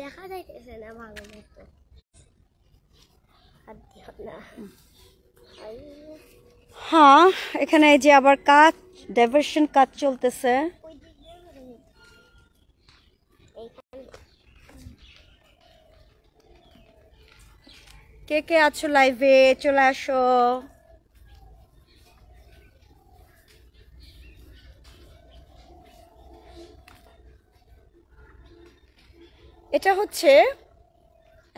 দেখা যাইতেছে না ভালো মতো। হ্যাঁ, এখানে এই যে আবার কাজ, ডাইভারশন কাজ চলতেছে। কে কে আছো লাইভে চলে আসো। এটা হচ্ছে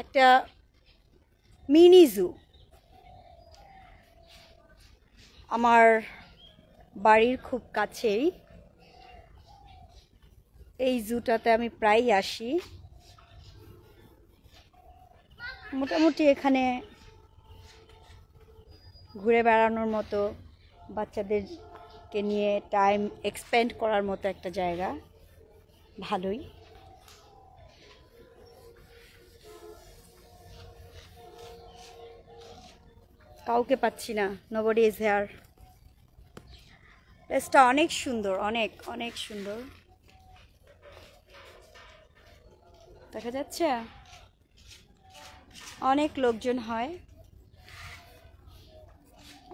একটা মিনি জু। আমার বাড়ির খুব কাছেই এই জুটাতে আমি প্রায়ই আসি। মোটামুটি এখানে ঘুরে বেড়ানোর মতো, বাচ্চাদেরকে নিয়ে টাইম এক্সপেন্ড করার মতো একটা জায়গা, ভালোই। কাউকে পাচ্ছি না, নোবডি ইজ হেয়ার। প্লেসটা অনেক সুন্দর, অনেক অনেক সুন্দর। দেখা যাচ্ছে অনেক লোকজন হয়,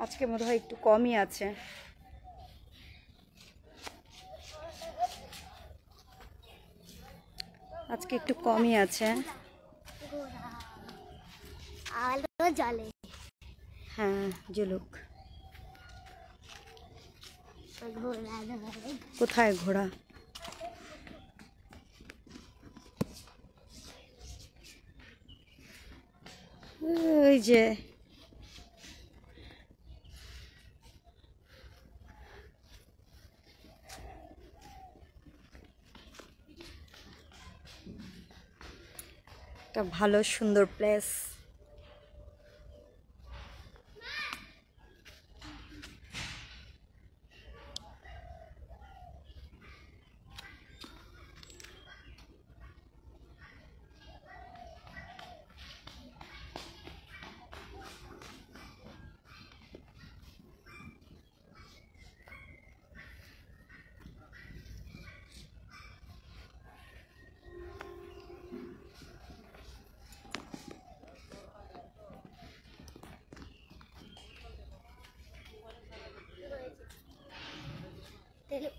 আজকে বোধহয় একটু কমই আছে। আজকে একটু কমই আছে। আলো জ্বলে, হ্যাঁ ঝুলুক। কোথায় ঘোড়া? ওই যে একটা ভালো সুন্দর প্লেস।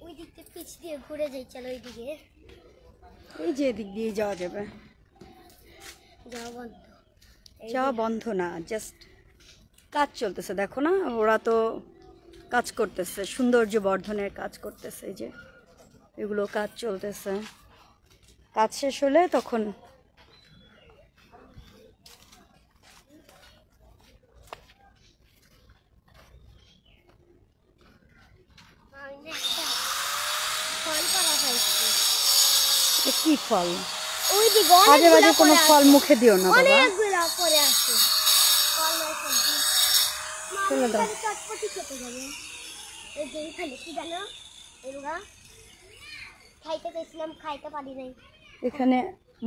ওই দিক থেকে পিছ দিয়ে ঘুরে যাই, চলো ওই দিকে। এই যে এদিক দিয়ে যাওয়া যাবে। যাওয়া বন্ধ? যাওয়া বন্ধ না, জাস্ট কাজ চলতেছে, দেখো না, ওরা তো কাজ করতেছে, সৌন্দর্য বর্ধনের কাজ করতেছে। এই যে এগুলো কাজ চলতেছে, কাজ শেষ হলে তখন কি ফল? ওই দিকে আজে বাজে কোনো ফল মুখে দিও না বাবা। অনেকগুলো পড়ে আছে, ফেলে দাও। চটপটি খেতে যাবে। এই যে এখানে কি জানো, এগুলা খাইতে গেছিলাম, খাইতে পারি নাই। এখানে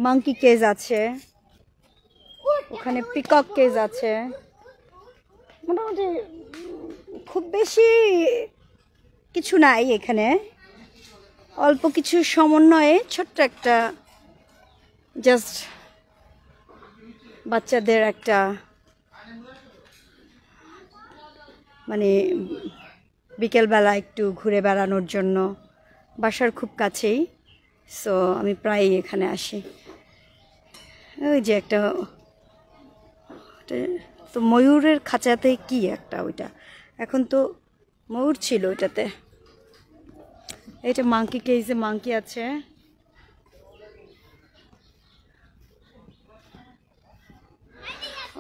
মাঙ্কি কেজ আছে, ওখানে পিকক কেজ আছে। মোটামুটি খুব বেশি কিছু নাই এখানে, অল্প কিছু সমন্বয়ে ছোট্ট একটা জাস্ট বাচ্চাদের একটা মানে বিকেলবেলা একটু ঘুরে বেড়ানোর জন্য, বাসার খুব কাছেই। সো আমি প্রায়ই এখানে আসি। ওই যে একটা তো ময়ূরের খাঁচাতে কি একটা, ওইটা এখন তো ময়ূর ছিল ওইটাতে। এটা মাঙ্কি কেজে মাঙ্কি আছে।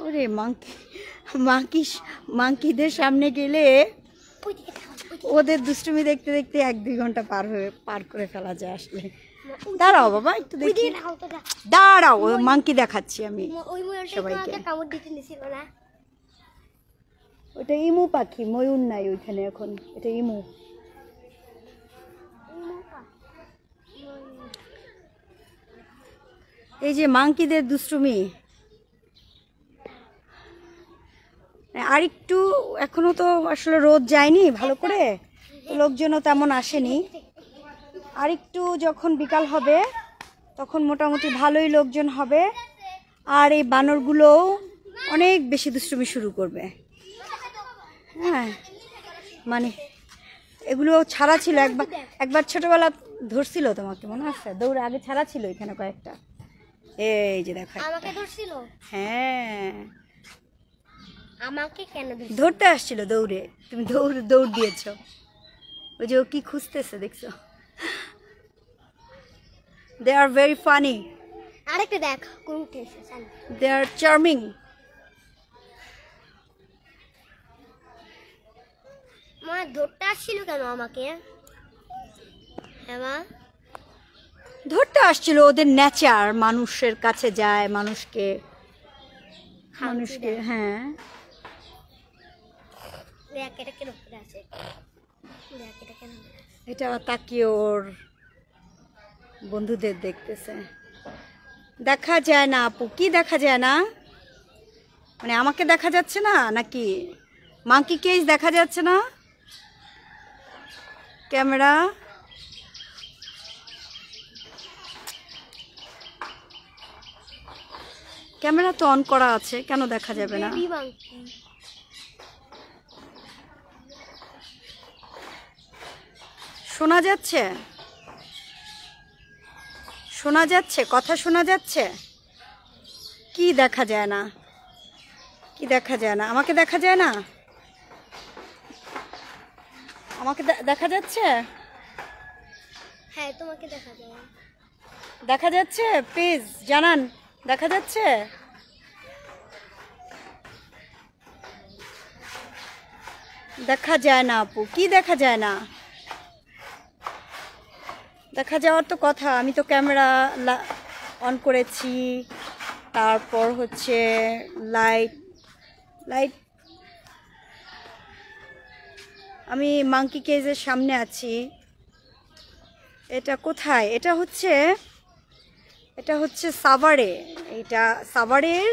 ওরে মাঙ্কি মাঙ্কিদের সামনে গেলে ওদের দুষ্টুমি দেখতে দেখতে 1-2 ঘন্টা পার করে ফেলা যায় আসলে। দাঁড়াও বাবা একটু দেখি, দাঁড়াও, মাঙ্কি দেখাচ্ছি আমি সবাইকে। ওটা ইমু পাখি, ময়ূর নাই ওইখানে এখন, এটা ইমু। এই যে মাঙ্কিদের দুষ্টুমি আরেকটু, এখনো তো আসলে রোদ যায়নি ভালো করে, লোকজনও তেমন আসেনি। আরেকটু যখন বিকাল হবে তখন মোটামুটি ভালোই লোকজন হবে। আর এই বানরগুলো অনেক বেশি দুষ্টুমি শুরু করবে। হ্যাঁ, মানে এগুলো ছাড়া ছিল, একবার ছোটবেলা ধরছিল, তোমাকে মনে আছে? দৌড়ে আগে ছাড়া ছিল এখানে কয়েকটা। এই যে দেখো, আমাকে ধরছিল। হ্যাঁ, আমাকে কেন ধরতে আসছিল দৌড়ে, তুমি দৌড় দিয়েছো। ওই যে ও কি খুঁজতেছে দেখছো? They are very funny. আরেকটা দেখ কোন উঠেছে। They are charming. মা ধরতে আসছিল কেন আমাকে? হ্যাঁ মা, ধরতে আসছিল, ওদের নেচার, মানুষের কাছে যায়, মানুষকে হ্যাঁ। দেখ এটা কেন উপরে আছে, দেখ এটা কেন। এটা তাকিয়ে ওর বন্ধুদের দেখতেছে। দেখা যায় না আপু, কি দেখা যায় না? মানে আমাকে দেখা যাচ্ছে না নাকি মাঙ্কি কেজ দেখা যাচ্ছে না? ক্যামেরা ক্যামেরা তো অন করা আছে, কেন দেখা যাবে না? শোনা যাচ্ছে, শোনা যাচ্ছে, কথা শোনা যাচ্ছে। কি দেখা যায় না? কি দেখা যায় না? আমাকে দেখা যায় না? আমাকে দেখা যাচ্ছে? হ্যাঁ তোমাকে দেখা যায়। দেখা যাচ্ছে? প্লিজ জানান, দেখা যাচ্ছে? দেখা যায় না আপু, কি দেখা যায় না? দেখা যাওয়ার তো কথা, আমি তো ক্যামেরা অন করেছি, তারপর হচ্ছে লাইট। আমি মাঙ্কি কেজের সামনে আছি। এটা কোথায়? এটা হচ্ছে সাভারে। এটা সাভারের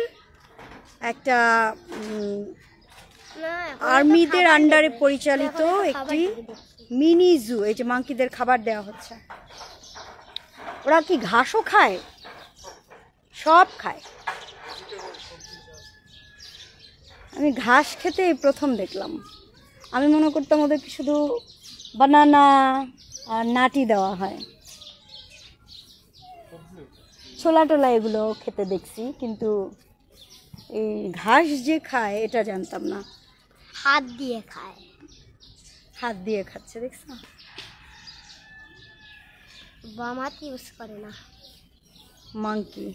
একটা আর্মিদের আন্ডারে পরিচালিত একটি মিনি জু। এই যে মাঙ্কিদের খাবার দেওয়া হচ্ছে। ওরা কি ঘাসও খায়? সব খায়। আমি ঘাস খেতে এই প্রথম দেখলাম। আমি মনে করতাম ওদেরকে শুধু বানানা আর নাটি দেওয়া হয়, ছোলা টোলা এগুলো খেতে দেখছি, কিন্তু এই ঘাস যে খায় এটা জানতাম না। হাত দিয়ে খায়, হাত দিয়ে খাচ্ছে, দেখছো? বাম হাত ইউজ করে না। মাঙ্কি।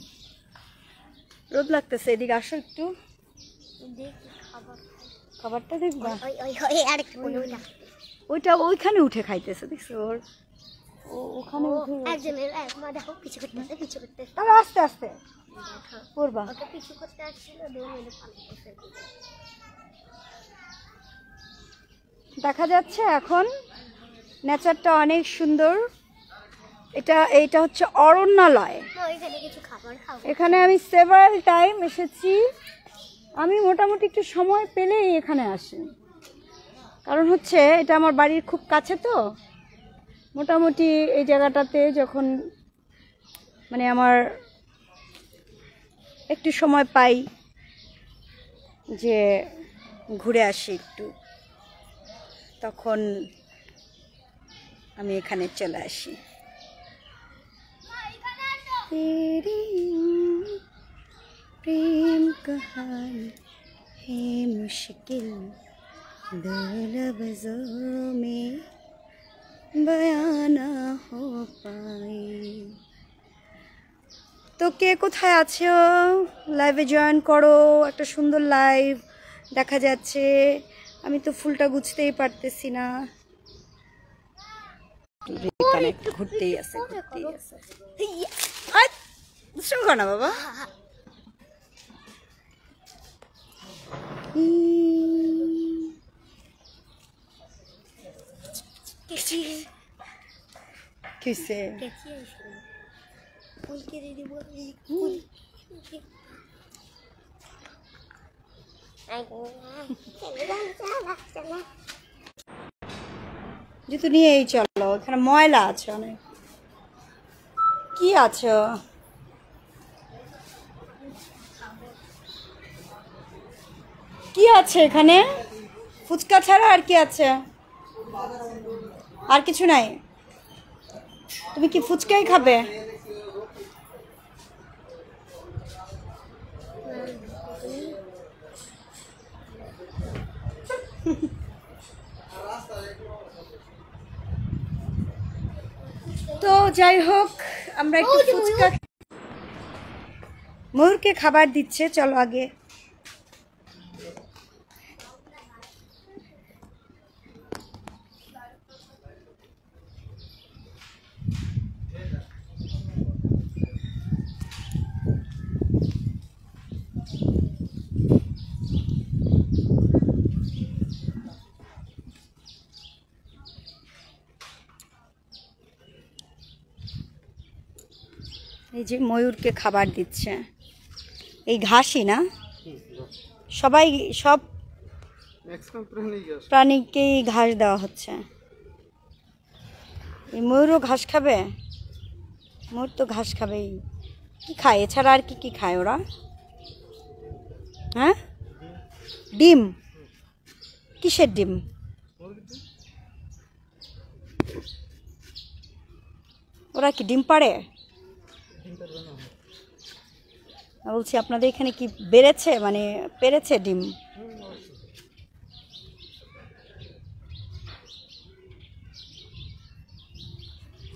রোদ লাগতেছে, এদিকে আসো একটু, খাবারটা দেখবা। ওইটা ওইখানে উঠে খাইতেছে, দেখছো? ওখানে আস্তে আস্তে করবা। দেখা যাচ্ছে এখন নেচারটা অনেক সুন্দর। এইটা হচ্ছে অরণ্যালয়। এখানে আমি সেভারাল টাইম এসেছি। আমি মোটামুটি একটু সময় পেলেই এখানে আসি, কারণ হচ্ছে এটা আমার বাড়ির খুব কাছে তো। মোটামুটি এই জায়গাটাতে যখন মানে আমার একটু সময় পাই যে ঘুরে আসি একটু, তখন আমি এখানে চলে আসি। প্রেম কাহানি হে মুশকিল দো লফজোं में बयां ना हो पाए। তো কে কোথায় আছো? লাইভে জয়েন করো, একটা সুন্দর লাইভ দেখা যাচ্ছে। আমি তো ফুলটা গুছতেই পারতেছি না। ঘুরতেই আছে না বাবা। কিসে জুতো নিয়েই চলো, এখানে ময়লা আছে অনেক। কি আছো? কি আছে এখানে? ফুচকা ছাড়া আর কি আছে? আর কিছু নাই? তুমি কি ফুচকাই খাবে? তো যাই হোক, আমরা একটু ফুচকা, ময়ূরকে খাবার দিচ্ছে, চলো আগে। এই যে ময়ূরকে খাবার দিচ্ছে, এই ঘাসই না, সবাই সব প্রাণীকেই ঘাস দেওয়া হচ্ছে। এই ময়ূরও ঘাস খাবে? ময়ূর তো ঘাস খাবেই। কি খায় এছাড়া? আর কি কি খায় ওরা? হ্যাঁ, ডিম। কিসের ডিম? ওরা কি ডিম পাড়ে? বলছি আপনাদের এখানে কি বেড়েছে, মানে পেরেছে ডিম?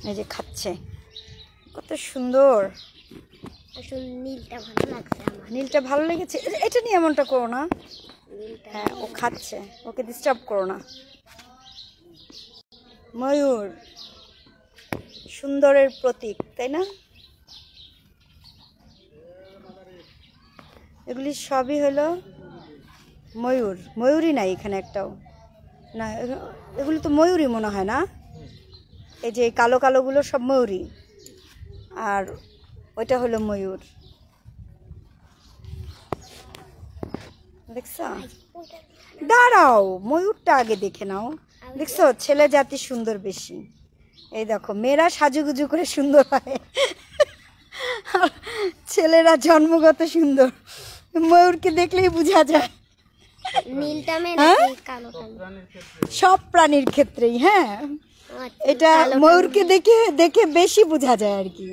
এই যে খাচ্ছে, কত সুন্দর। আসলে নীলটা ভালো লাগছে আমার। নীলটা ভালো লেগেছে? এটা নিয়ে এমনটা করো না। হ্যাঁ, ও খাচ্ছে, ওকে ডিস্টার্ব করো না। ময়ূর সুন্দরের প্রতীক, তাই না? এগুলি সবই হলো ময়ূর। ময়ূরই নাই এখানে একটাও না, এগুলি তো ময়ূরই মনে হয় না। এই যে কালো কালোগুলো সব ময়ূরই, আর ওইটা হলো ময়ূর। দেখছো? দাঁড়াও, ময়ূরটা আগে দেখে নাও। দেখছো, ছেলে জাতি সুন্দর বেশি। এই দেখো, মেয়েরা সাজুগুজু করে সুন্দর হয়, ছেলেরা জন্মগত সুন্দর। ময়ূরকে দেখলেই বোঝা যায়। নীলটা মেয়ে নাকি কালোটা মেয়ে? সব প্রাণীর ক্ষেত্রেই। হ্যাঁ, এটা ময়ূরকে দেখে দেখে বেশি বোঝা যায় আর কি।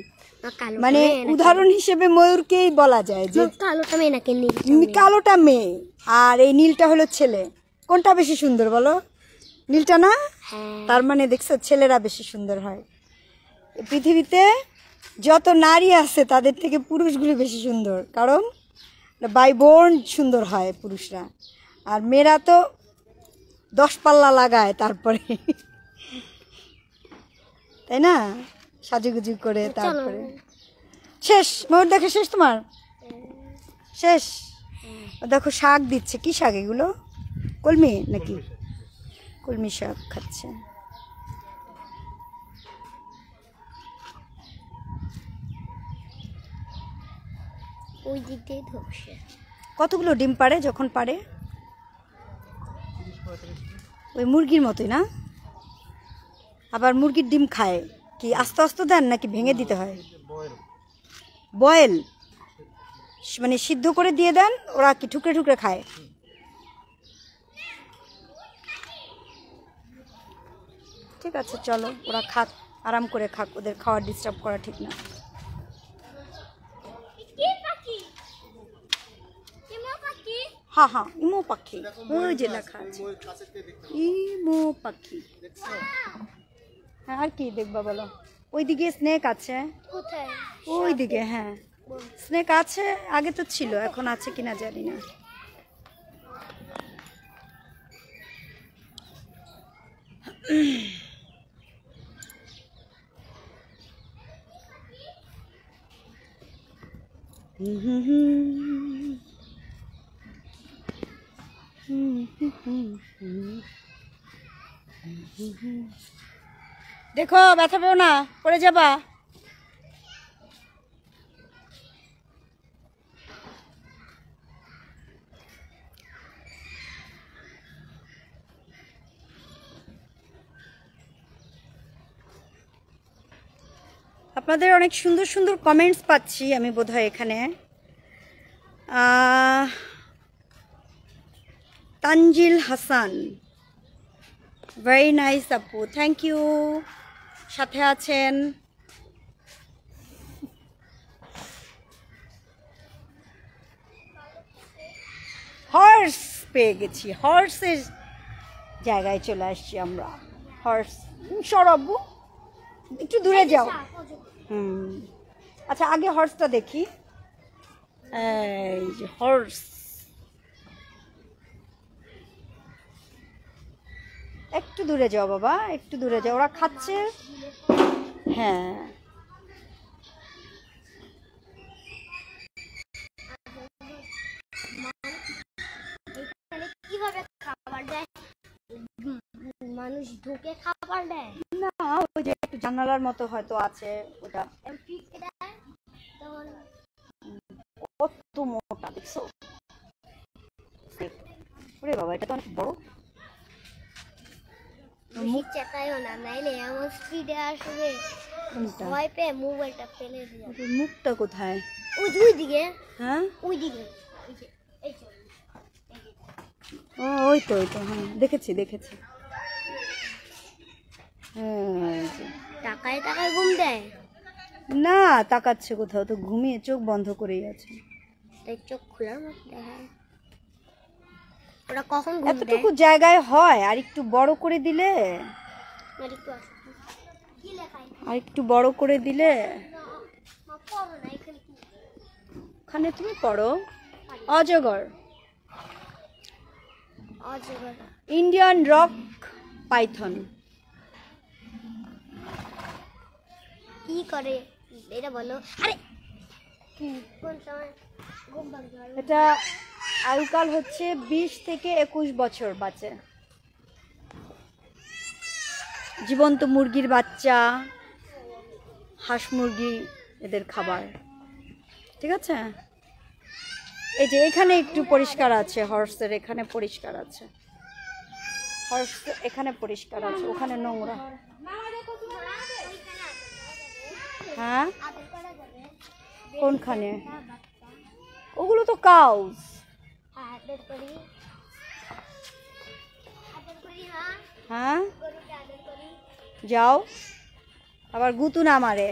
মানে উদাহরণ হিসেবে ময়ূরকেই বলা যায় যে কালোটা মেয়ে নাকি নীল? কালোটা মেয়ে আর এই নীলটা হলো ছেলে। কোনটা বেশি সুন্দর বলো? নীলটা না? তার মানে দেখছো, ছেলেরা বেশি সুন্দর হয়। পৃথিবীতে যত নারী আছে তাদের থেকে পুরুষগুলি বেশি সুন্দর, কারণ বাই বর্ন সুন্দর হয় পুরুষরা, আর মেয়েরা তো 10 পাল্লা লাগায় তারপরে, তাই না? সাজুগুজু করে তারপরে। শেষ? ময়ূর দেখা শেষ তোমার? শেষ? দেখো শাক দিচ্ছে। কি শাক এগুলো? কলমি নাকি? কলমি শাক খাচ্ছে। ওই দিক দিয়ে ধরছে। কতগুলো ডিম পাড়ে যখন পাড়ে? ওই মুরগির মতোই না? আবার মুরগির ডিম খায় কি আস্তে আস্তে দেন নাকি ভেঙে দিতে হয়? বয়েল, মানে সিদ্ধ করে দিয়ে দেন, ওরা কি ঠুকরে ঠুকরে খায়? ঠিক আছে, চলো, ওরা খাক, আরাম করে খাক, ওদের খাওয়ার ডিস্টার্ব করা ঠিক না। হ্যাঁ হ্যাঁ, ইমো পাখি, ওই যে লেখা আছে ইমো পাখি। হ্যাঁ, আর কি দেখবা বলো? ওইদিকে স্নেক আছে। কোথায়? ওইদিকে, হ্যাঁ স্নেক আছে, আগে তো ছিল, এখন আছে কিনা জানি না। দেখো, ব্যথা পেও না, পড়ে যাবা। আপনাদের অনেক সুন্দর সুন্দর কমেন্টস পাচ্ছি আমি বোধহয় এখানে। তানজিল হাসান, ভেরি নাইস আপু, থ্যাংক ইউ। সাথে আছেন হর্স, পেয়ে গেছি, হর্সের জায়গায় চলে আসছি আমরা। হর্স, সরবু একটু দূরে যাও। আচ্ছা আগে হর্সটা দেখি। এই যে হর্স, একটু দূরে যাও বাবা, একটু দূরে যাও, ওরা খাচ্ছে। হ্যাঁ কিভাবে খাবার দেয়? মানুষ ঢুকে খাবার দেয় না, ওই যে একটু জানালার মতো হয়তো আছে ওটা। কত মোটা দেখছো? ওরে বাবা, এটা তো অনেক বড়। মুখ চেকায়ও না, নাইলে এমন স্পিডে আসবে ভয় পেয়ে মোবাইলটা ফেলে দিয়ে। মুখটা কোথায়? ওই দিকে। হ্যাঁ ওই দিকে, এই যে ও ওই তো হ্যাঁ দেখেছি দেখেছি। হ্যাঁ টাকায় টাকায় ঘুম দেয় না, তাকাচ্ছে কোথাও, তো ঘুমিয়ে চোখ বন্ধ করেই আছে। তাই চোখ খোলার মতো দেখায়। ওরা কখন ঘুম দেয়? এতটুকু জায়গায় হয়, আর একটু বড় করে দিলে, আর একটু বড় করে দিলে। ওখানে তুমি পড়ো অজগর, অজগর, ইন্ডিয়ান রক পাইথন। কি করে এটা বলো? আরে কোন সময় ঘুম ভাঙবে? এটা আয়ুকাল হচ্ছে 20 থেকে 21 বছর বাঁচে। জীবন্ত মুরগির বাচ্চা, হাঁস মুরগি এদের খাবার। ঠিক আছে, এই যে এখানে একটু পরিষ্কার আছে, হর্সের এখানে পরিষ্কার আছে, হর্স এখানে পরিষ্কার আছে, ওখানে নোংরা। হ্যাঁ কোনখানে? ওগুলো তো কাউস। হ্যাঁ যাও, আবার গুতু না মারে।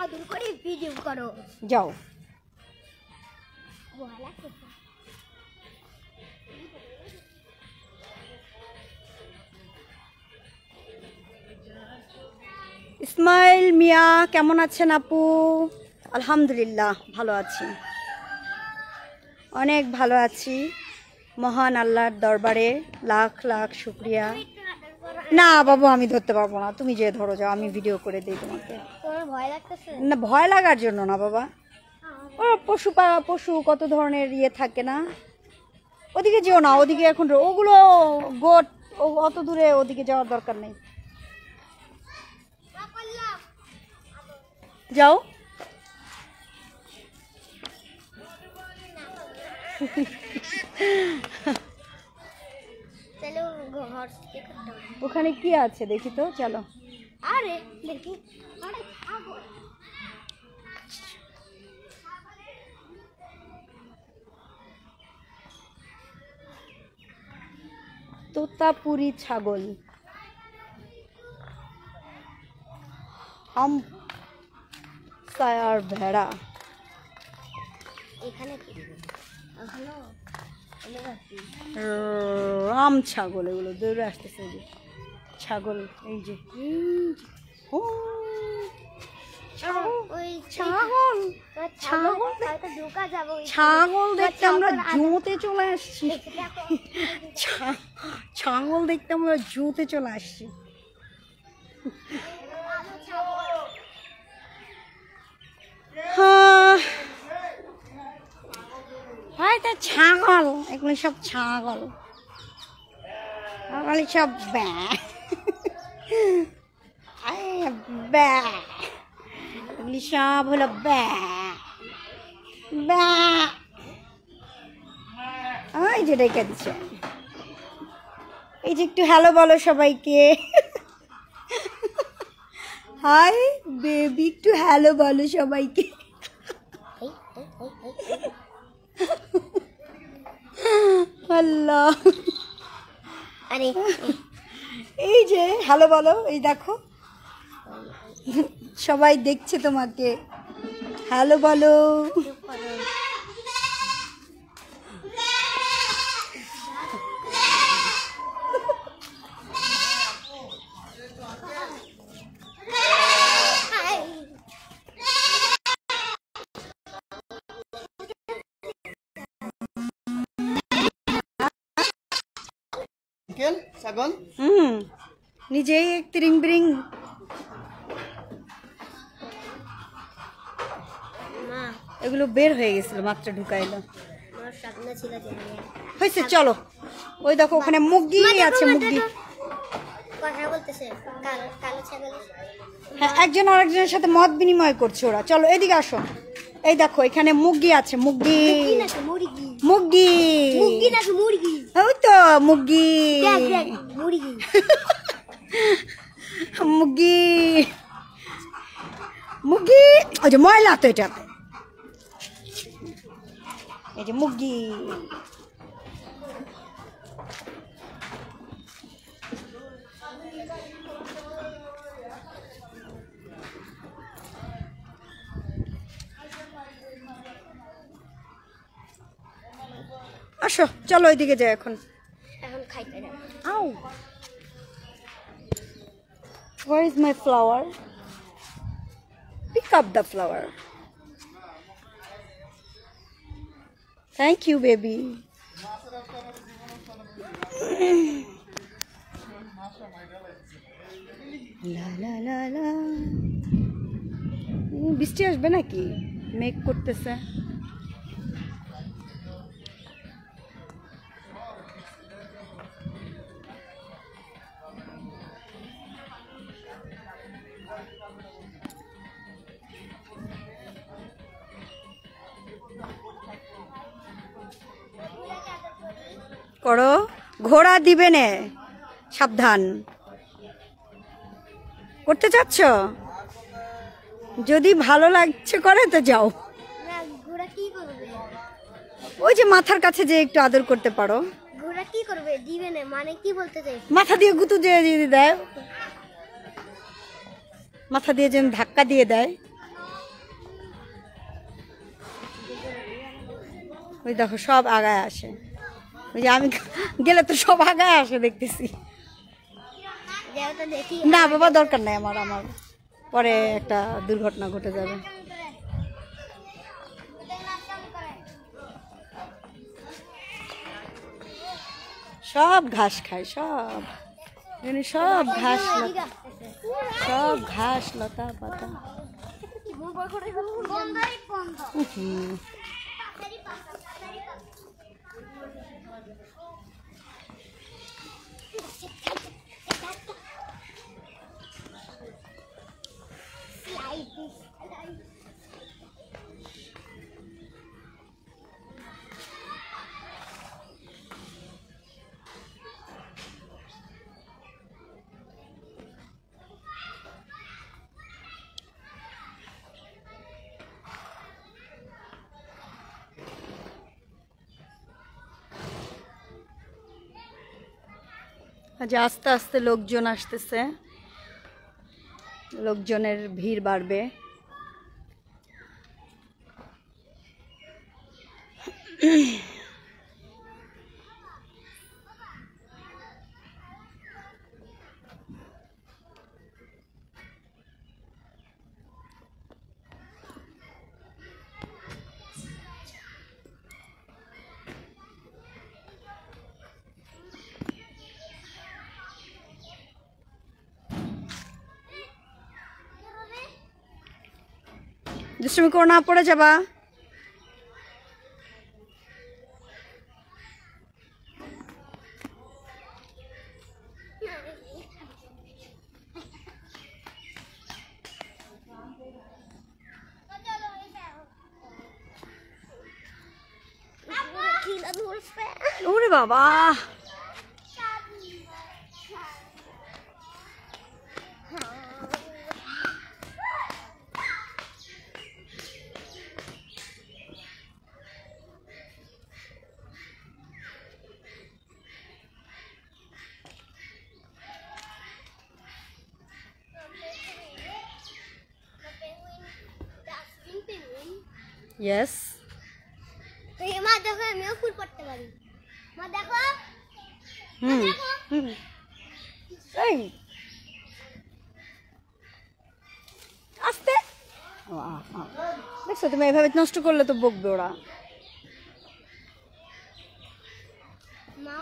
আদর করে ভিডিও করো, যাও। ইসমাইল মিয়া কেমন আছেন আপু? আলহামদুলিল্লাহ ভালো আছি, অনেক ভালো আছি। মহান আল্লাহর দরবারে লাখ লাখ শুকরিয়া। না বাবু, আমি ধরতে পারবো না, তুমি যে ধরো যাও, আমি ভিডিও করে দিই তোমাকে। তোমার ভয় লাগতেছে? না, ভয় লাগার জন্য না বাবা, ও পশু কত ধরনের ইয়ে থাকে না। ওদিকে যেও না, ওদিকে এখন ওগুলো গোট, অত দূরে ওদিকে যাওয়ার দরকার নেই, যাও। ওখানে কি আছে দেখি তো, চলো। আরে দেখি, আরে ছাগল, তোতাপুরি ছাগল, হাম্পশায়ার ভেড়া, এখানে কি হলো? রাম ছাগল, এগুলো দৌড়ে আসতেছে, এই যে ছাগল, এই যে ছাগল, ছাগল দেখতে আমরা জুঁতে চলে আসছি, ছাগল দেখতে আমরা জুঁতে চলে আসছি। হয়তো ছাগল, এগুলো সব ছাগল, এগুলো সব ব্যা। এগুলি সব হলো ব্যা ব্যা। ওই যে ডেকে দিচ্ছে। এই যে একটু হ্যালো বলো সবাইকে। হাই বেবি, একটু হ্যালো বলো সবাইকে। আল্লাহ, আরে এই যে হ্যালো বলো, এই দেখো সবাই দেখছে তোমাকে, হ্যালো বলো। নিজেই তিরিং বিরিং। মা, এগুলো বের হয়ে গেছিল, মাত্র ঢুকাইলো। আমার স্বপ্ন ছিল যে হয়েছে, চলো। ওই দেখো ওখানে মুরগি আছে, মুরগি কথা বলতেছে, কালো কালো ছাগল। হ্যাঁ, একজন আরেকজনের সাথে মত বিনিময় করছে ওরা। চলো এদিকে আসো। এই দেখো এখানে মুরগি আছে, মুরগি মুরগি মুরগি মুরগি নাকি মুরগি? ওই তো মুরগি দেখ দেখ মুরগি। মুরগি মুরগি। ওই যে ময়লা তো এটা, এই যে মুরগি। আসো চলো ওইদিকে যাই এখন। এখন খাইতে না। Ow! Where is my flower? Pick up the flower. Thank you, baby. La la la la. বৃষ্টি আসবে নাকি? মেঘ করতেছে। করো, ঘোড়া দিবে নে, সাবধান। করতে চাচ্ছ? যদি ভালো লাগছে করে তো যাও। না, ঘোড়া কি করবে? ওই যে মাথার কাছে যে একটু আদর করতে পারো। ঘোড়া কি করবে? দিবে না মানে কি বলতে চাই? মাথা দিয়ে গুঁতো দিয়ে দিয়ে দেয়, মাথা দিয়ে যেন ধাক্কা দিয়ে দেয়। ওই দেখো সব আগায় আসে। ওই যে আমি গেলে তো সব আগায় আসে দেখতেছি। দেখি না বাবা, দরকার নাই আমার, আমার পরে একটা দুর্ঘটনা ঘটে যাবে। সব ঘাস খায়, সব এখানে সব ঘাস লতা, সব ঘাস লতা পাতা। হুম। আজ আস্তে আস্তে লোকজন আসতেছে, লোকজনের ভিড় বাড়বে। দুষ্টুমি করো না, পড়ে যাবা। ওরে বাবা, ইয়েস। মা দেখো আমিও ফুল পড়তে পারি। মা দেখো। এই আস্তে, দেখছো তুমি এভাবে নষ্ট করলে তো বকবে ওরা। মা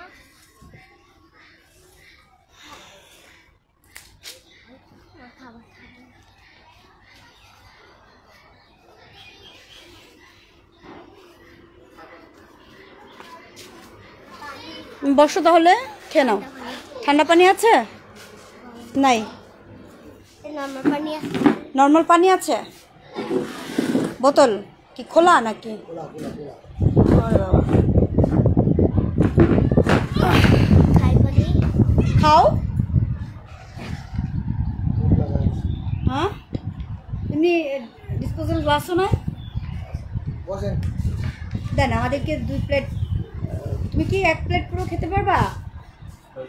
বসো তাহলে, খেয়ে নাও। ঠান্ডা পানি আছে? নাই, নরমাল পানি আছে। নর্মাল পানি আছে? বোতল কি খোলা নাকি? আরে বাবা। খাই পানি খাও। হ্যাঁ, এমনি ডিসপোজাল গ্লাসও নয়? দেন আমাদেরকে 2 প্লেট। তুমি কি 1 প্লেট পুরো খেতে পারবা?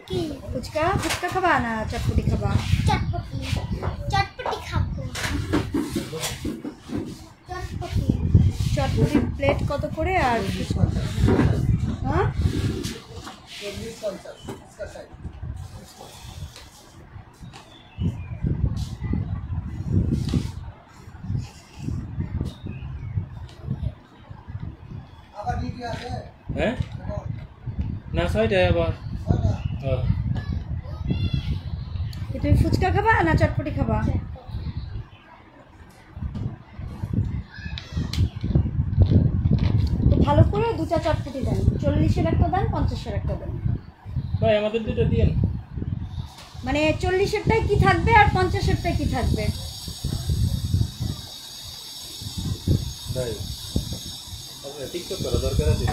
কি ফুচকা? ফুচকা খাবা না চটপটি খাবা? চটপটি। চটপটি খাবো। চটপটি। চটপটি প্লেট কত করে? আর হ্যাঁ, হ্যাঁ না 6টায় আবার। তুমি ফুচকা খাবা না চটপটি খাবা? তো ভালো করে 2টা চটপটি দেন। 40-এর একটা দেন, 50-এর একটা দেন। ভাই আমাদের দুটো দিন। মানে 40-এরটায় কি থাকবে আর 50-এরটায় কি থাকবে? ভাই আপনার টিকটক করা দরকার আছে।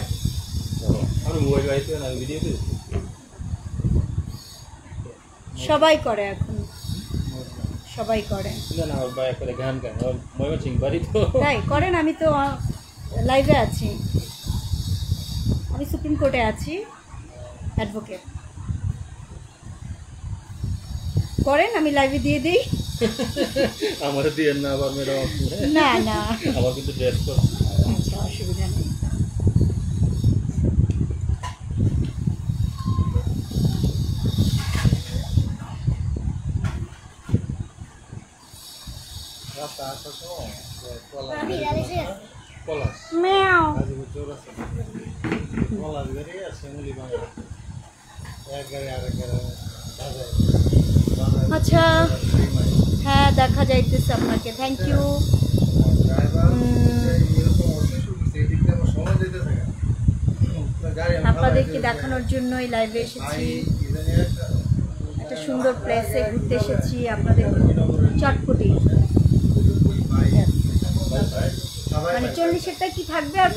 আমি মোবাইল বাইতে না ভিডিও দিই। সবাই করে এখন, সবাই করে। না না ওর ভাই করে গান গান ওর ময়মনসিং বাড়ি তো। তাই করেন? আমি তো লাইভে আছি, আমি সুপ্রিম কোর্টে আছি, অ্যাডভোকেট। করেন, আমি লাইভে দিয়ে দিই। আমার দিয়ে না আবার ম্যাডাম। না না, আমার কিন্তু ড্রেস কর। আচ্ছা অসুবিধা নেই। আমি রাখছি। পলাশ ম্যাও। গাজীপুর চৌরাস্তা পলাশ গাড়ি আছে মুলি বাংলা এক গাড়ি আরেক গাড়ি আচ্ছা, হ্যাঁ দেখা যাইতেছে আপনাকে। Thank you. আপনাদেরকে দেখানোর জন্যই লাইভে এসেছি। একটা সুন্দর প্লেসে ঘুরতে এসেছি। আপনাদের চটপটি মানে 40-এরটা কি থাকবে? আর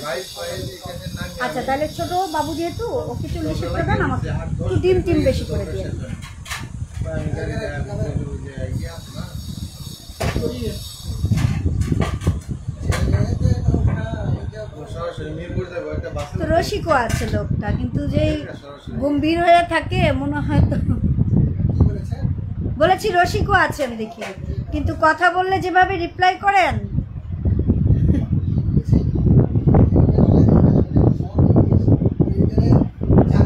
আচ্ছা তাহলে ছোট বাবু যেহেতু ওকে 40-এরটা দেন, আমাকে একটু ডিম টিম বেশি করে দিয়ে। তো রসিকও আছে লোকটা, কিন্তু যেই গম্ভীর হয়ে থাকে মনে হয় তো। বলেছি রসিকও আছেন দেখি, কিন্তু কথা বললে যেভাবে রিপ্লাই করেন।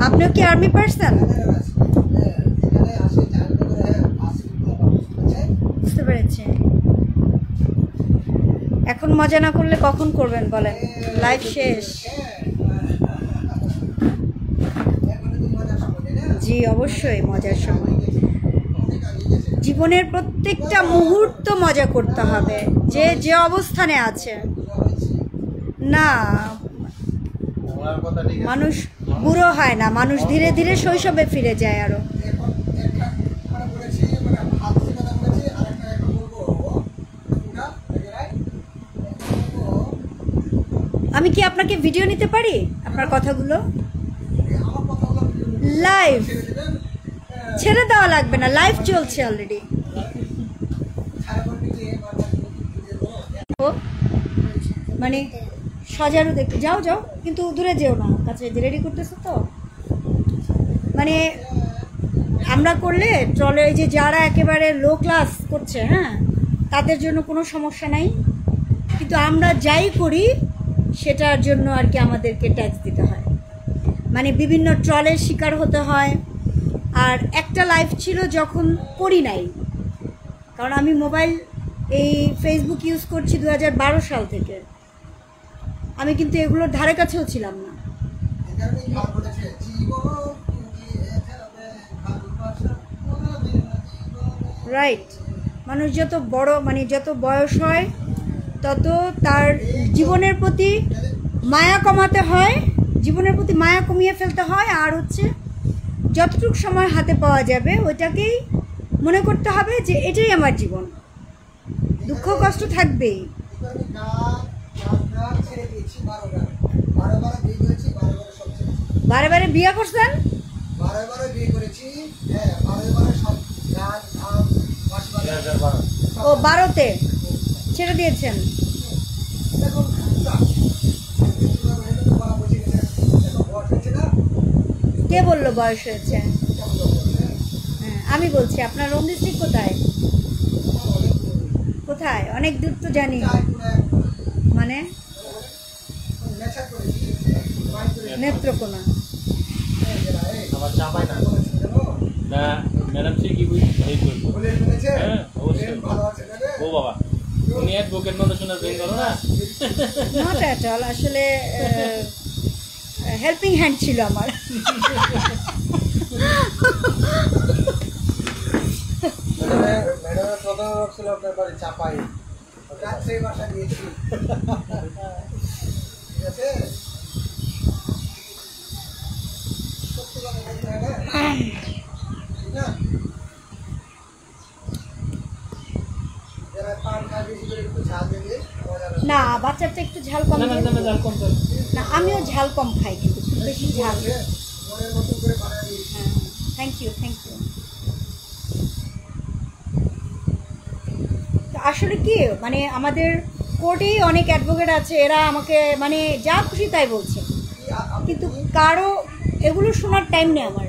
আপনিও কি আর্মি পার্সন? বুঝতে পেরেছি। এখন মজা না করলে কখন করবেন বলেন? লাইফ শেষ। জি অবশ্যই মজার সময়। জীবনের প্রত্যেকটা মুহূর্ত মজা করতে হবে, যে যে অবস্থানে আছে। না, মানুষ বুড়ো হয় না, মানুষ ধীরে ধীরে শৈশবে ফিরে যায়। আরো আমি কি আপনার আপনাকে ভিডিও নিতে পারি আপনার কথাগুলো? লাইভ ছেড়ে দেওয়া লাগবে না, লাইভ চলছে অলরেডি। মানে সজারু দেখতে যাও যাও, কিন্তু দূরে যেও না, কাছে রেডি করতেছো তো। মানে আমরা করলে ট্রলে যে যারা একেবারে লো ক্লাস করছে, হ্যাঁ, তাদের জন্য কোনো সমস্যা নাই, কিন্তু আমরা যাই করি সেটার জন্য আর কি আমাদেরকে ট্যাক্স দিতে হয়, মানে বিভিন্ন ট্রলের শিকার হতে হয়। আর একটা লাইভ ছিল যখন করি নাই, কারণ আমি মোবাইল এই ফেসবুক ইউজ করছি 2012 সাল থেকে, আমি কিন্তু এগুলোর ধারে কাছেও ছিলাম না। রাইট, মানুষ যত বড় মানে যত বয়স হয় তত তার জীবনের প্রতি মায়া কমাতে হয়, জীবনের প্রতি মায়া কমিয়ে ফেলতে হয়। আর হচ্ছে যতটুকু সময় হাতে পাওয়া যাবে ওইটাকেই মনে করতে হবে যে এটাই আমার জীবন, দুঃখ কষ্ট থাকবেই। বারে বারে বিয়ে করছেন? ও 12তে ছেড়ে দিয়েছেন? কে বললো বয়স হয়েছে? হ্যাঁ, আমি বলছি আপনার হোম ডিস্ট্রিক্ট কোথায়? কোথায়? অনেক দূর তো জানি, মানে নেত্রকোনা। ম্যাডাম সে কি হ্যাঁ অবশ্যই। ও বাবা, উনি অ্যাডভোকেট মানুষ, শোনার বেন করো না। নট অ্যাট অল, আসলে হেল্পিং হ্যান্ড ছিল আমার। ম্যাডামের প্রথম ছিল আপনার বাড়ি চাপাই, সেই বাসা দিয়েছি। ঠিক আছে, সত্যি কথা বলতে হবে না। যারা পান খায় বেশি করে একটু ঝাল দেবে। না, বাচ্চাটা একটু ঝাল কম দিয়ে। না, আমিও ঝাল কম খাই, কিন্তু খুব বেশি ঝাল। মনের মতো করে বানায় দিয়েছি। হ্যাঁ, থ্যাংক ইউ থ্যাংক ইউ। আসলে কি মানে আমাদের কোর্টেই অনেক অ্যাডভোকেট আছে, এরা আমাকে মানে যা খুশি তাই বলছে, কিন্তু কারো এগুলো শোনার টাইম নেই আমার।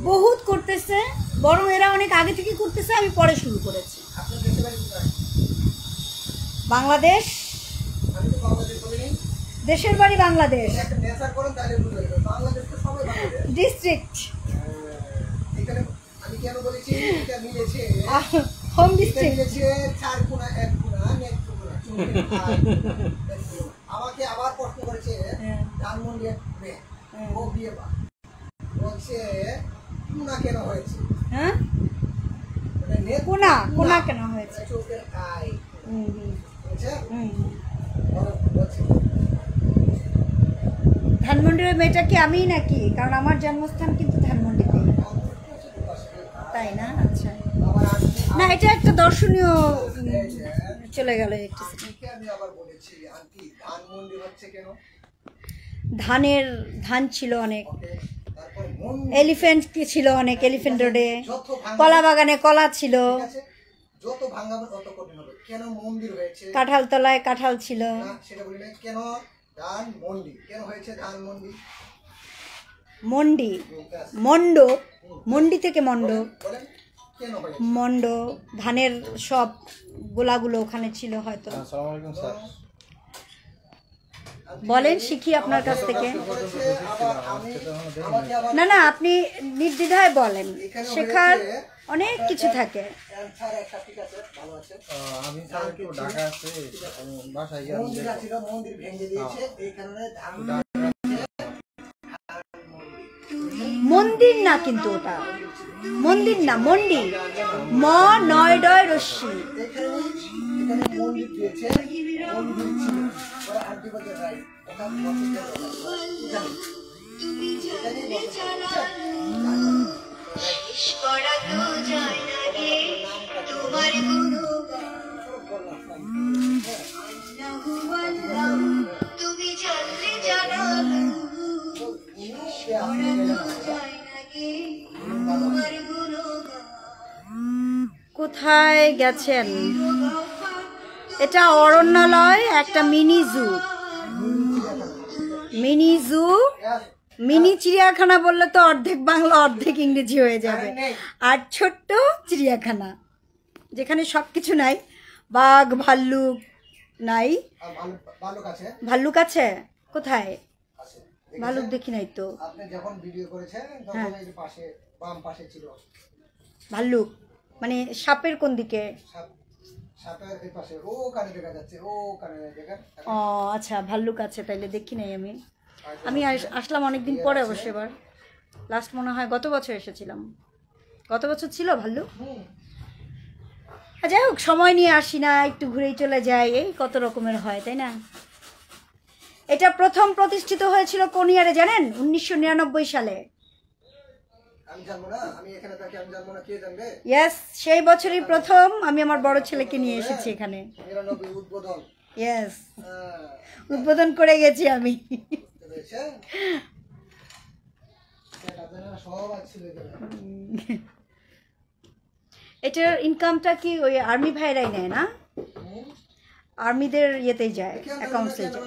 বহুত করতেছে, বরং এরা অনেক আগে থেকে করতেছে, আমি পরে শুরু করেছি। বাংলাদেশ, দেশের বাড়ি বাংলাদেশ, ডিস্ট্রিক্ট হোম ডিস্ট্রিক্ট। আমাকে আবার প্রশ্ন করেছে ধানমন্ডি ও বিয়ে বলছে কোনা কেন হয়েছে? হ্যাঁ, কোনা কোনা কেন হয়েছে? চোখের আই ধানমন্ডির ওই মেয়েটা কি আমি নাকি? কারণ আমার জন্মস্থান কিন্তু ধানমন্ডিতে, তাই না? আচ্ছা, না এটা একটা দর্শনীয় চলে গেল একটু। ধান ছিল অনেক, এলিফ্যান্ট ছিল অনেক, এলিফ্যান্ট রোডে, কলা বাগানে কলা ছিল, কাঁঠাল তলায় কাঁঠাল ছিল। মন্ডি, মন্ড, মন্ডি থেকে মন্ড, মন্ড ধানের সব গোলাগুলো ওখানে ছিল হয়তো। বলেন, শিখি আপনার কাছ থেকে। না না, আপনি নির্দ্বিধায় বলেন, শেখার অনেক কিছু থাকে। মন্দির না, কিন্তু ওটা মন্দির না, মন্ডি, ম নয় ডয় রশ্মি। তুমি কোথায় গেছেন? এটা অরণ্যালয়, একটা mini zoo. Mini zoo, mini চিড়িয়াখানা বললে তো অর্ধেক বাংলা অর্ধেক ইংরেজি হয়ে যাবে। আর ছোট্ট চিড়িয়াখানা যেখানে সবকিছু নাই, বাঘ ভাল্লুক নাই। ভাল্লুক আছে কোথায়? ভাল্লুক দেখি নাই তো। আপনি যখন ভিডিও করেছেন তখন এই যে পাশে বাম পাশে ছিল ভাল্লুক, মানে সাপের কোন দিকে? সাপের এই পাশে ও কানে দেখা যাচ্ছে, ও কানে দেখেন। ও আচ্ছা, ভাল্লুক আছে, তাইলে দেখি নাই আমি। আমি আসলাম অনেকদিন পরে অবশ্য, এবার লাস্ট মনে হয় গত বছর এসেছিলাম। গত বছর ছিল ভাল্লুক। যাই হোক, সময় নিয়ে আসি না, একটু ঘুরেই চলে যাই, এই কত রকমের হয়, তাই না? এটা প্রথম প্রতিষ্ঠিত হয়েছিল কোন ইয়ারে জানেন? 1999 সালে। আমি জানবো না, আমি এখানে থাকি, আমি জানবো না, কে জানবে? ইয়েস, সেই বছরই প্রথম আমি আমার বড় ছেলেকে নিয়ে এসেছি এখানে। 99 উদ্বোধন। ইয়েস, উদ্বোধন করে গেছি আমি। এটার ইনকামটা কি ওই আর্মি ভাইরাই নেয় না? আর্মিদের ইয়েতেই যায়, অ্যাকাউন্টসে যায়।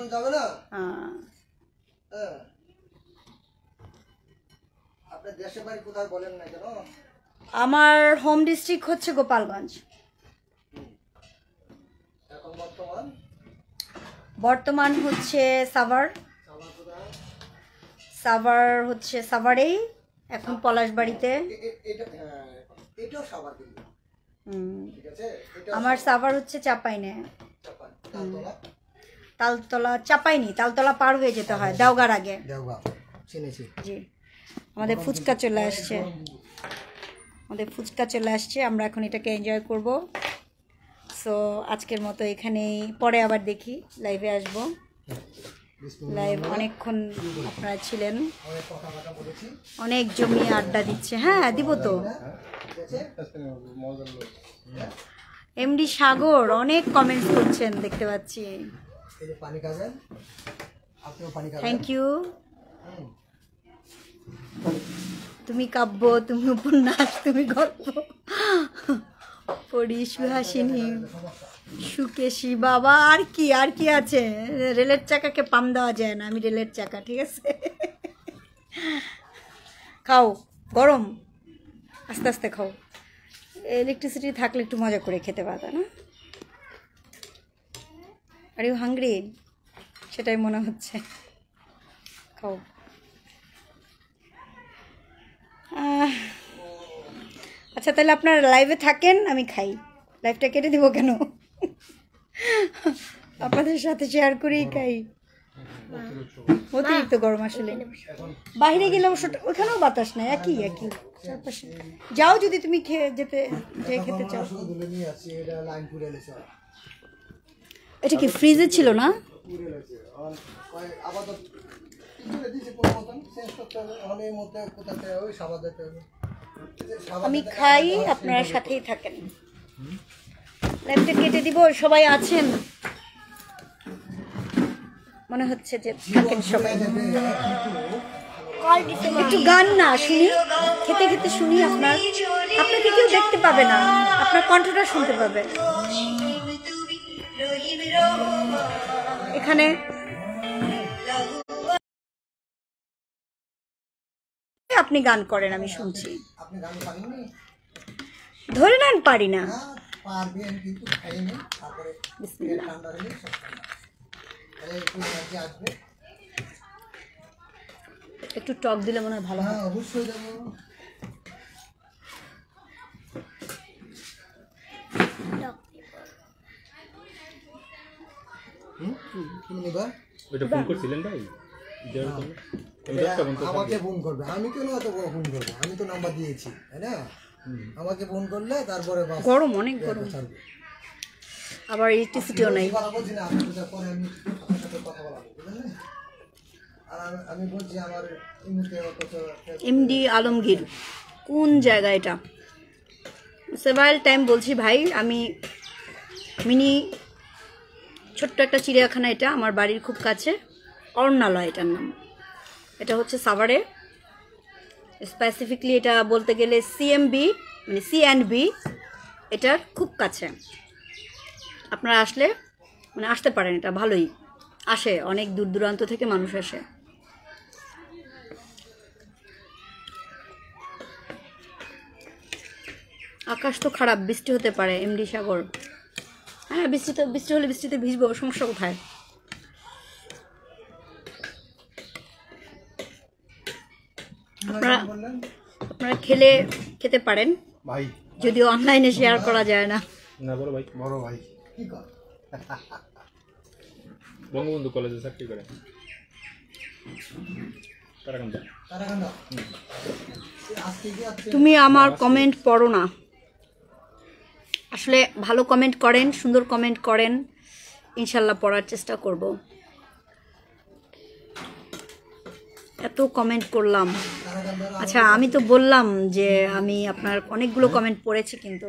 আপনার দেশের বাড়ি কোথায় বলেন না কেন? আমার হোম ডিস্ট্রিক্ট হচ্ছে গোপালগঞ্জ। এখন বর্তমান হচ্ছে সাভার। সাভার হচ্ছে সাভারেই, এখন পলাশবাড়িতে। এটাও সাভার কিন্তু। ঠিক আছে, আমার সাভার হচ্ছে চাপাইনে। তালতলা চাপাইনি, তালতলা পার হয়ে যেতে হয় দেওগার আগে। জি, আমাদের ফুচকা চলে আসছে, আমরা এখন এটাকে এনজয় করব। সো আজকের মতো এখানেই, পরে আবার দেখি লাইভে আসবো। লাইভ অনেকক্ষণ আপনারা ছিলেন, অনেক জমিয়ে আড্ডা দিচ্ছে। হ্যাঁ দিব তো। এমডি সাগর অনেক কমেন্টস করছেন দেখতে পাচ্ছি, থ্যাংক ইউ। তুমি কাব্য, তুমি উপন্যাস, তুমি গল্প পড়ি, সুহাসিনী, সুকেশী, বাবা আর কি আছে? রেলের চাকাকে পাম দেওয়া যায় না, আমি রেলের চাকা, ঠিক আছে? খাও, গরম, আস্তে আস্তে খাও। ইলেকট্রিসিটি থাকলে একটু মজা করে খেতে পারতা না? Are you hungry? সেটাই মনে হচ্ছে, খাও। আচ্ছা, তাহলে আপনারা লাইভে থাকেন, আমি খাই। লাইভটা কেটে দিব কেন? আপনাদের সাথে শেয়ার করেই খাই। অতিরিক্ত গরম আসলে। বাইরে গেলে ওখানেও বাতাস নাই, একই চারপাশে। যাও যদি তুমি খেতে চাও। এটা কি ফ্রিজে ছিল না? আমি খাই, আপনারা সাথেই থাকেন। লাইভটা কেটে দিব, সবাই আছেন মনে হচ্ছে যে থাকেন সবাই। একটু গান না শুনি, খেতে খেতে শুনি। আপনাকে কেউ দেখতে পাবে না, আপনার কণ্ঠটা শুনতে পাবে। এখানে আপনি গান করেন, আমি শুনছি। ধরে নেন, পারি না। একটু টক দিলে মনে হয় ভালো হয়। অবশ্যই যাবো। ফোন করছিলেন ভাই? আমাকে ফোন করবে, আমি কেন এত ফোন করবো? আমি তো নাম্বার দিয়েছি, তাই না? আমাকে ফোন করলে তারপরে গরম, অনেক গরম, আবার ইলেকট্রিসিটিও নাই। আমি বলছি আমার এমডি আলমগীর কোন জায়গা? এটা সেভারাল টাইম বলছি ভাই, আমি মিনি ছোট্ট একটা চিড়িয়াখানা, এটা আমার বাড়ির খুব কাছে, অরণ্যালয় এটার নাম। এটা হচ্ছে সাভারে, স্পেসিফিকলি এটা বলতে গেলে সিএমবি মানে সিএনবি এটার খুব কাছে। আপনারা আসলে মানে আসতে পারেন, এটা ভালোই আসে, অনেক দূর দূরান্ত থেকে মানুষ আসে। আকাশ তো খারাপ, বৃষ্টি হতে পারে এমডি সাগর। হ্যাঁ বৃষ্টি হলে বৃষ্টিতে ভিজবো, সমস্যা কোথায়? আপনারা খেতে পারেন ভাই, যদিও অনলাইনে শেয়ার করা যায় না। না বড় ভাই কি কর? বঙ্গবন্ধু কলেজে চাকরি করে তারাকান্দা। তুমি আমার কমেন্ট পড়ো না, আসলে ভালো কমেন্ট করেন, সুন্দর কমেন্ট করেন, ইনশাল্লাহ পড়ার চেষ্টা করব। এত কমেন্ট করলাম। আচ্ছা আমি তো বললাম যে আমি আপনার অনেকগুলো কমেন্ট পড়েছি, কিন্তু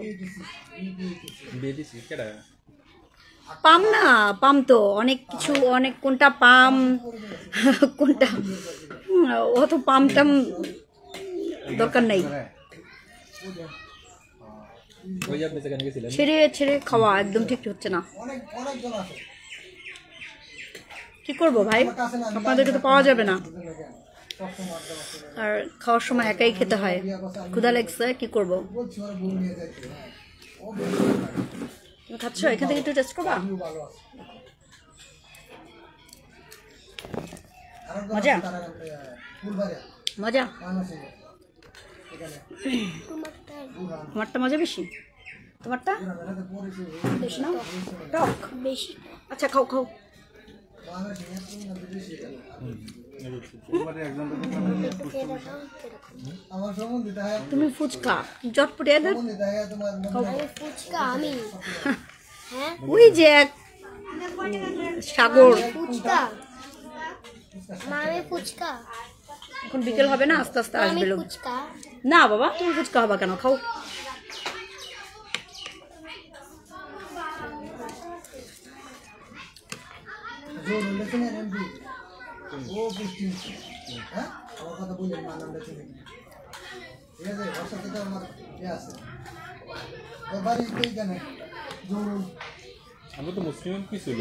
পাম না, পাম তো অনেক কিছু, অনেক কোনটা পাম কোনটা অত পাম টাম দরকার নাই। ছেড়ে ছেড়ে খাওয়া একদম ঠিক হচ্ছে না। কি করবো ভাই, আপনাদেরকে তো পাওয়া যাবে না, আর খাওয়ার সময় একাই খেতে হয়। ক্ষুধা লাগছে, কি করব? তুমি খাচ্ছ, এখান থেকে একটু টেস্ট করবা। মজা মজা, তোমারটা মজা বেশি, তোমারটা বেশি না টক বেশি। আচ্ছা খাও খাও। তুমি ফুচকা চটপটি ফুচকা আমি ওই যে এক সাগর ফুচকা আমি ফুচকা এখন বিকেল হবে না, আস্তে আস্তে আসবে লোক। ফুচকা না বাবা তুমি ফুচকা হবা কেন, খাও। আমরা তো মুসলিম কি ছিল,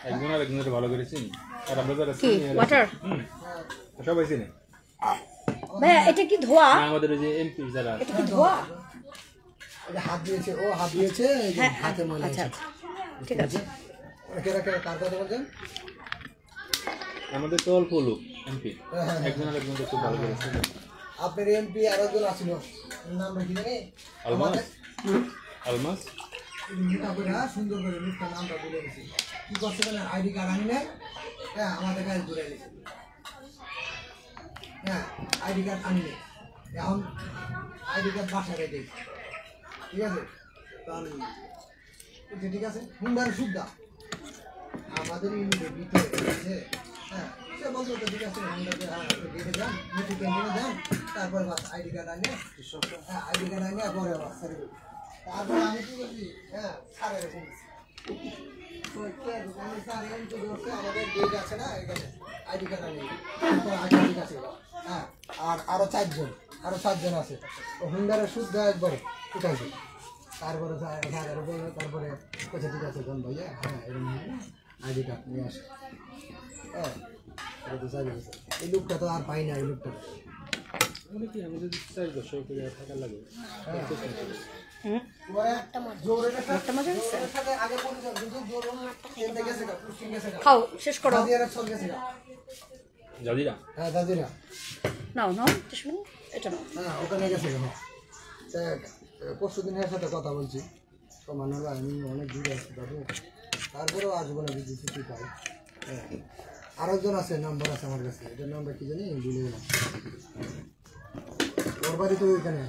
একজন আর একজনের ভালো করে চিনি, আর আমরা যারা কি ওয়াটার সবাই চিনি। ভাইয়া এটা কি ধোয়া? আমাদের ওই যে এমপি যারা এটা কি ধোয়া? হাত দিয়েছে, ও হাত দিয়েছে, হাতে মনে আচ্ছা ঠিক আছে। কার কথা বলছেন? আমাদের তো অল্প লোক এমপি, একজন আর একজনকে খুব ভালো করে চিনি। আপনার এমপি আর একজন আছিল, নামটা কি জানি? আলমাস সুন্দর করে লোকটার নামটা বলে গেছি। কি করছে বলে আইডি কার্ড আনি নাই, হ্যাঁ আমাদের কাছে ঘুরে গেছে। হ্যাঁ আইডি কার্ড আনি নাই, এখন আইডি কার্ড বাসায় রেখে, ঠিক আছে? ঠিক আছে, হুন্ডার সুবিধা আমাদের ইউনিটের ভিতরে আছে। হ্যাঁ সে বলতো তো ঠিক আছে, হুন্ডাকে গেটে যান, মিটি ক্যান্টিনে যান, তারপরে বাস আইডি কার্ড আনিয়ে, হ্যাঁ আইডি কার্ড আনিয়ে পরে বাস সারি। তারপরে আমি কি করছি, হ্যাঁ সারে রেখে আমাদের গেট আছে না, এখানে আইডি কার্ড আনিয়ে ঠিক আছে। হ্যাঁ আর আরো চারজন আছে, হুন্ডারের সুদ দেওয়া একবারে উঠাইছে। তারপরে তারপরে কোথায় ঠিক আছে কোন ভাইয়া, হ্যাঁ এরকম আইডি কার্ড নিয়ে আসে। হ্যাঁ এই লোকটা তো আর পাই না, এই লোকটা কি আমাদের 4 করে টাকা লাগে। খাও শেষ করো। জাদিরা হ্যাঁ দাদিরা নাও নাও এটা নাও। হ্যাঁ ওখানে গেছে কেন? পরশু দিন এর সাথে কথা বলছি, তো মানে আমি অনেক দূরে আছি বাবু, তারপরেও আসবো না যদি ছুটি পাই। হ্যাঁ আরেকজন আছে, নাম্বার আছে আমার কাছে, এটার নাম্বার কি জানি ভুলে গেলাম। ওর বাড়ি তো ওইখানে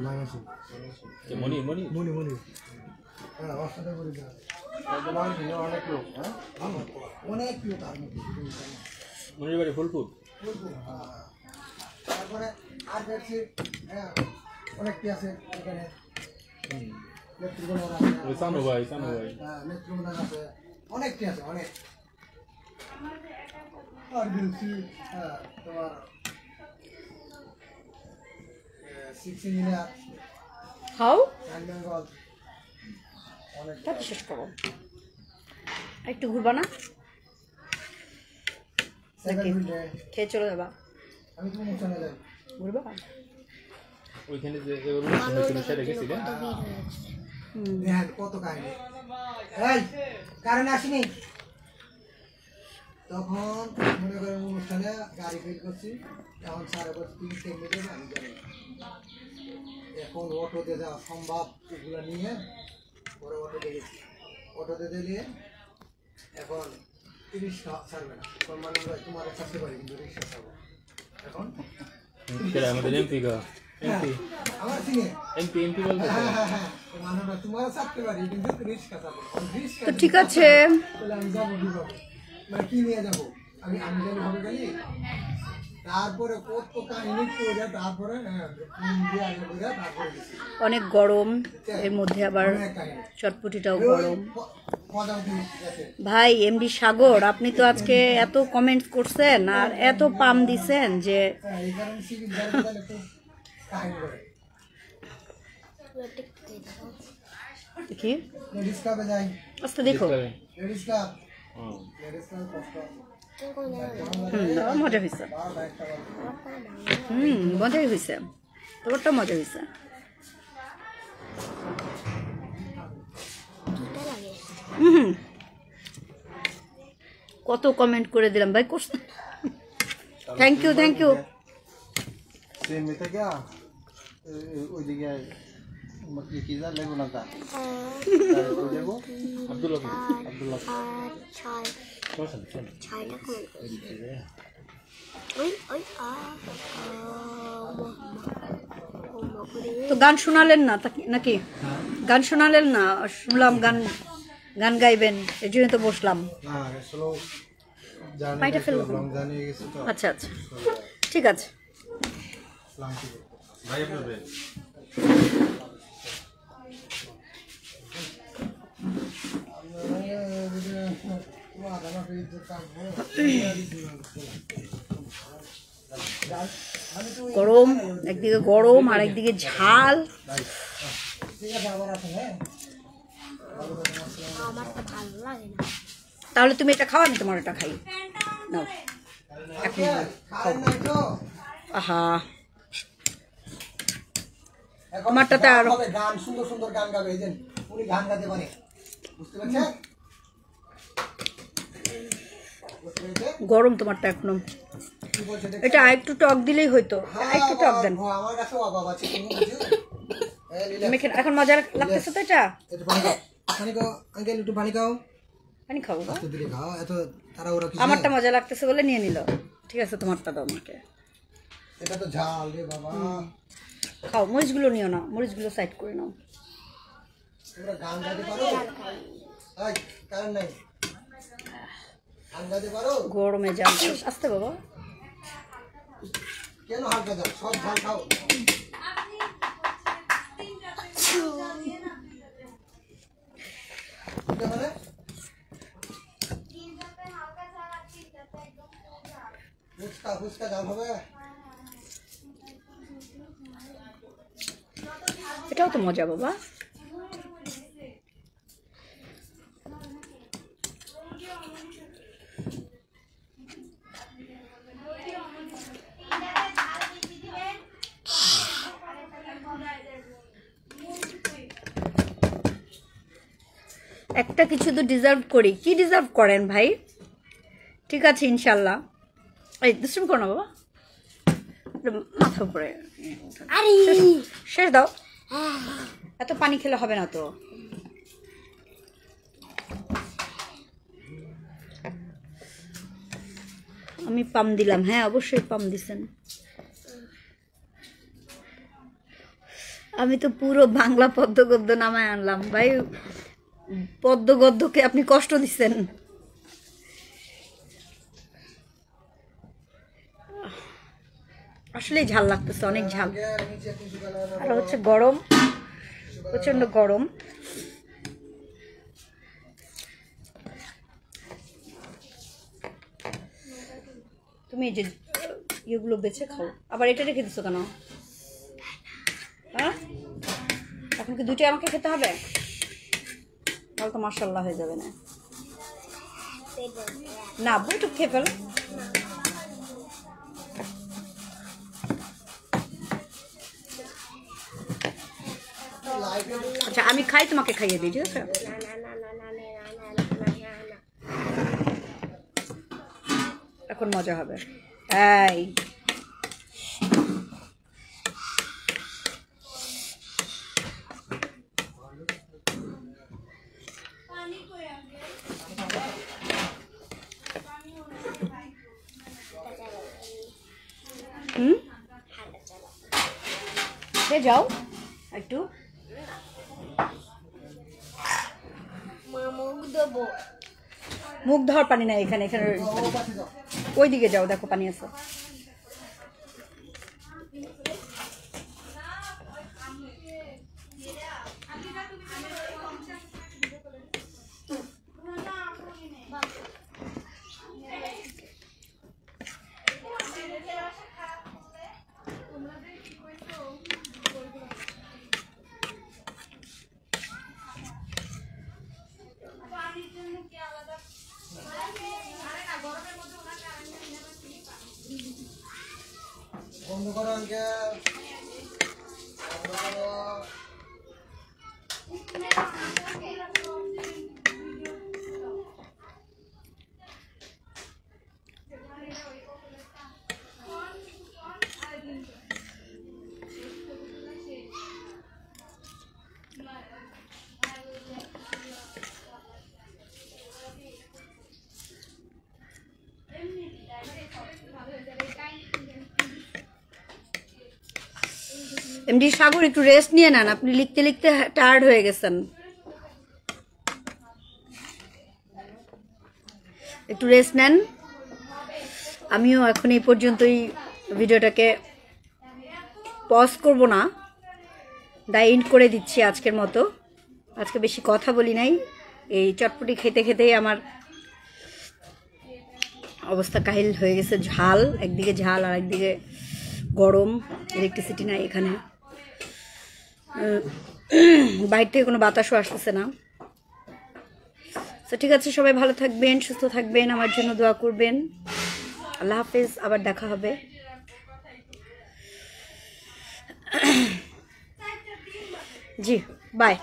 মায়াসি মনি মনি মনি মনি। হ্যাঁ ওর সাথে বলি অনেক লোক, হ্যাঁ অনেক লোক আর মনির বাড়ি ফুলপুর। তারপরে আর দেখছি হ্যাঁ অনেকটি আছে এখানে, নেত্রকোনার আছে, সানু ভাই হ্যাঁ নেত্রকোনার আছে, অনেকটি আছে অনেক। আর বলছি হ্যাঁ তোমার সিক্স ইঞ্জিনিয়ার খাও, বেঙ্গল অনেক তাতে শেষ করো। একটু ঘুরবা না? সেভেন মিনিটে খেয়ে চলে যাবা? আমি তুমি মুছানে যাই ঘুরবা? ওইখানে যে এগুলো পুলিশে রেখেছিলেন কত ভিড় হয়েছে। দেখেন কত কাহিনী এই কারেন্ট আসেনি তখন মনে করেন অনুষ্ঠানে গাড়ি ফেল করছি তখন 3:30 মিনিটে আমি যাই এখন অটোতে যাওয়া সম্ভব ওগুলো নিয়ে পরে অটোতে গেছি অটোতে দিলে এখন 30 ছাড়বে না সম্মান তোমার ছাড়তে পারি কিন্তু রিক্সা ছাড়বো এখন সেটা আমাদের এমপি গো এমপি আমার সিনে এমপি বলতে মানুষরা তোমার ছাড়তে পারি কিন্তু রিক্সা ছাড়বো রিক্সা তো ঠিক আছে, তাহলে আমি যাবো কিভাবে মানে কি নিয়ে যাবো আমি গেলে হবে গেলি তারপরে কত কাহিনী করে তারপরে তারপরে গেছি অনেক গরম, এর মধ্যে আবার অনেক কাহিনী চটপটিটাও গরম। পদাবতী গেছে ভাই এমডি সাগর, আপনি তো আজকে এত কমেন্টস করছেন আর এত পাম দিছেন যে হ্যাঁ এই কারণে সিভিল জার্নালে খুব কাহিনী করে দেখি লেডিস ক্লাবে যাই আস্তে দেখো। লেডিস ক্লাব কষ্ট মজা হয়েছে, বারোটা একটা মজাই হয়েছে, তোমারটা মজা হয়েছে। কত কমেন্ট করে দিলাম ভাই, করছে। Thank you, thank you. Train में था क्या ওই দিকে কি যা লেগো না তা লেগো আব্দুল্লাহ আব্দুল্লাহ ছয়টা কমেন্ট ওই ওই তো গান শোনালেন না নাকি? গান শোনালেন না? শুনলাম গান গান গাইবেন, এই জন্য তো বসলাম। না আসলে জানি পাইটা ফেলবো। লং জানি গেছে তো আচ্ছা আচ্ছা, ঠিক আছে। ক্লান্তি ভাই আপনার ভাই গরম, একদিকে গরম আর একদিকে ঝাল। আমার তো ভালো লাগে না। তাহলে তুমি এটা খাও, আমি তোমার এটা খাই। নাও এখন খাও। আহা, তোমারটাতে আরো গান সুন্দর সুন্দর গান গাবে এই যে উনি গান গাইতে পারে বুঝতে পারছেন গরম তোমারটা এখনো। কি বলছে এটা একটু টক দিলেই হইতো, একটু টক দেন। আমার কাছে অভাব আছে তুমি বুঝছো এই লীলা তুমি এখন মজা লাগতেছে তো? এটা একটু পানি খাও আঙ্কেল একটু পানি খাও পানি খাবো গো। তো দিলে খাও এত তারা ওরা কি আমারটা মজা লাগতেছে বলে নিয়ে নিল। ঠিক আছে, তোমারটা দাও আমাকে। এটা তো ঝাল রে বাবা খাও, মরিচগুলো নিও না, মরিচগুলো সাইড করে নাও। তোমরা গান গাইতে পারো এই কারণ নাই গান গাইতে পারো গরমে জাল আসতে বাবা। কেন হালকা ঝাল সব ঝাল খাও এটা মানে ফুচকা ঝাল হবে এটাও তো মজা বাবা। একটা কিছু তো ডিজার্ভ করি। কি ডিজার্ভ করেন ভাই? ঠিক আছে ইনশাল্লাহ। এই দুষ্টুমি করো না বাবা, মাথা উপরে। আরে শেষ দাও, এত পানি খেলে হবে না তো। আমি পাম দিলাম, হ্যাঁ অবশ্যই পাম দিছেন। আমি তো পুরো বাংলা পদ্য গদ্য নামায় আনলাম ভাই। পদ্য গদ্যকে আপনি কষ্ট দিচ্ছেন। আসলেই ঝাল লাগতেছে, অনেক ঝাল। আর হচ্ছে গরম, প্রচন্ড গরম। তুমি এই যে ইয়েগুলো বেছে খাও। আবার এটা রেখে দিছো কেন? হ্যাঁ, এখন কি দুটোই আমাকে খেতে হবে? তাহলে তো মাশাআল্লাহ হয়ে যাবে না? না, বুটু খেয়ে ফেল। আচ্ছা আমি খাই, তোমাকে খাইয়ে দিই, ঠিক আছে? এখন মজা হবে। এই যাও একটু, মুখ ধর, পানি নাই এখানে, এখানে ওই দিকে যাও, দেখো পানি আছে। বন্ধ করো আঙ্কেল, বন্ধ করো। এমডি সাগর একটু রেস্ট নিয়ে নেন, আপনি লিখতে লিখতে টায়ার্ড হয়ে গেছেন, একটু রেস্ট নেন। আমিও এখন এই পর্যন্তই ভিডিওটাকে পজ করব না, এন্ড করে দিচ্ছি আজকের মতো। আজকে বেশি কথা বলি নাই, এই চটপটি খেতে খেতেই আমার অবস্থা কাহিল হয়ে গেছে। ঝাল, একদিকে ঝাল আর একদিকে গরম, ইলেকট্রিসিটি নাই এখানে, বাইরে থেকে কোনো বাতাসও আসতেছে না। তো ঠিক আছে, সবাই ভালো থাকবেন, সুস্থ থাকবেন, আমার জন্য দোয়া করবেন। আল্লাহ হাফেজ, আবার দেখা হবে। জি বাই।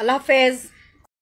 আল্লাহ হাফেজ।